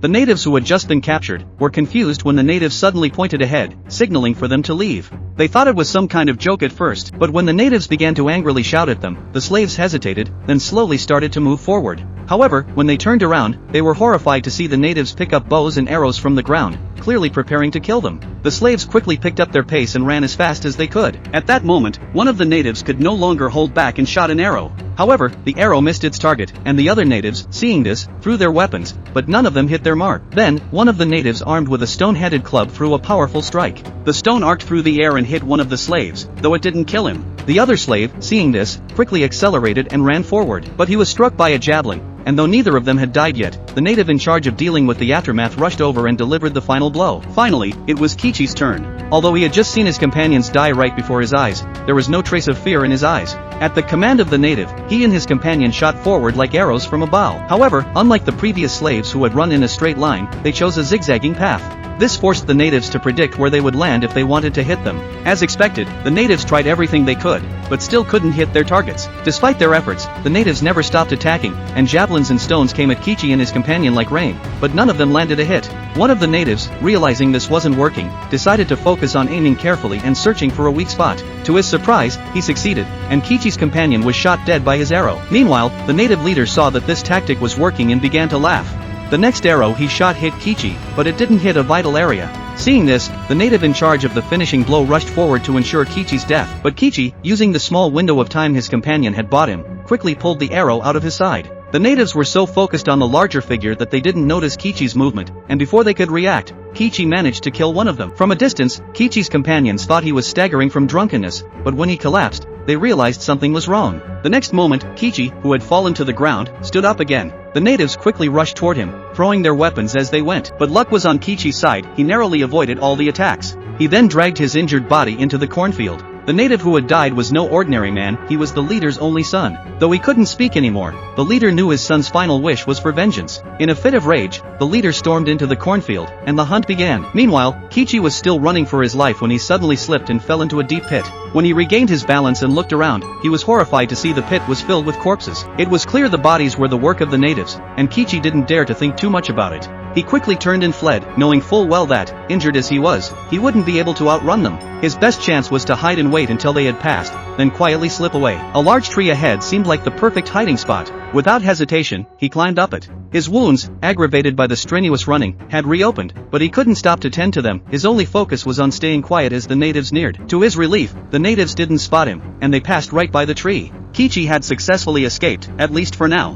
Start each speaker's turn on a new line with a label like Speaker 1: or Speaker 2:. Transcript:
Speaker 1: The natives who had just been captured were confused when the natives suddenly pointed ahead, signaling for them to leave. They thought it was some kind of joke at first, but when the natives began to angrily shout at them, the slaves hesitated, then slowly started to move forward. However, when they turned around, they were horrified to see the natives pick up bows and arrows from the ground, clearly preparing to kill them. The slaves quickly picked up their pace and ran as fast as they could. At that moment, one of the natives could no longer hold back and shot an arrow. However, the arrow missed its target, and the other natives, seeing this, threw their weapons, but none of them hit their mark. Then, one of the natives armed with a stone-headed club threw a powerful strike. The stone arced through the air and hit one of the slaves, though it didn't kill him. The other slave, seeing this, quickly accelerated and ran forward, but he was struck by a javelin, and though neither of them had died yet, the native in charge of dealing with the aftermath rushed over and delivered the final blow. Finally, it was Kichi's turn. Although he had just seen his companions die right before his eyes, there was no trace of fear in his eyes. At the command of the native, he and his companion shot forward like arrows from a bow. However, unlike the previous slaves who had run in a straight line, they chose a zigzagging path. This forced the natives to predict where they would land if they wanted to hit them. As expected, the natives tried everything they could, but still couldn't hit their targets. Despite their efforts, the natives never stopped attacking, and javelins and stones came at Kichi and his companion like rain, but none of them landed a hit. One of the natives, realizing this wasn't working, decided to focus on aiming carefully and searching for a weak spot. To his surprise, he succeeded, and Kichi's companion was shot dead by his arrow. Meanwhile, the native leader saw that this tactic was working and began to laugh. The next arrow he shot hit Kichi, but it didn't hit a vital area. Seeing this, the native in charge of the finishing blow rushed forward to ensure Kichi's death, but Kichi, using the small window of time his companion had bought him, quickly pulled the arrow out of his side. The natives were so focused on the larger figure that they didn't notice Kichi's movement, and before they could react, Kichi managed to kill one of them. From a distance, Kichi's companions thought he was staggering from drunkenness, but when he collapsed, they realized something was wrong. The next moment, Kichi, who had fallen to the ground, stood up again. The natives quickly rushed toward him, throwing their weapons as they went, but luck was on Kichi's side. He narrowly avoided all the attacks. He then dragged his injured body into the cornfield. The native who had died was no ordinary man, he was the leader's only son. Though he couldn't speak anymore, the leader knew his son's final wish was for vengeance. In a fit of rage, the leader stormed into the cornfield, and the hunt began. Meanwhile, Kichi was still running for his life when he suddenly slipped and fell into a deep pit. When he regained his balance and looked around, he was horrified to see the pit was filled with corpses. It was clear the bodies were the work of the natives, and Kichi didn't dare to think too much about it. He quickly turned and fled, knowing full well that, injured as he was, he wouldn't be able to outrun them. His best chance was to hide and wait until they had passed, then quietly slip away. A large tree ahead seemed like the perfect hiding spot. Without hesitation, he climbed up it. His wounds, aggravated by the strenuous running, had reopened, but he couldn't stop to tend to them. His only focus was on staying quiet as the natives neared. To his relief, the natives didn't spot him, and they passed right by the tree. Kichi had successfully escaped, at least for now.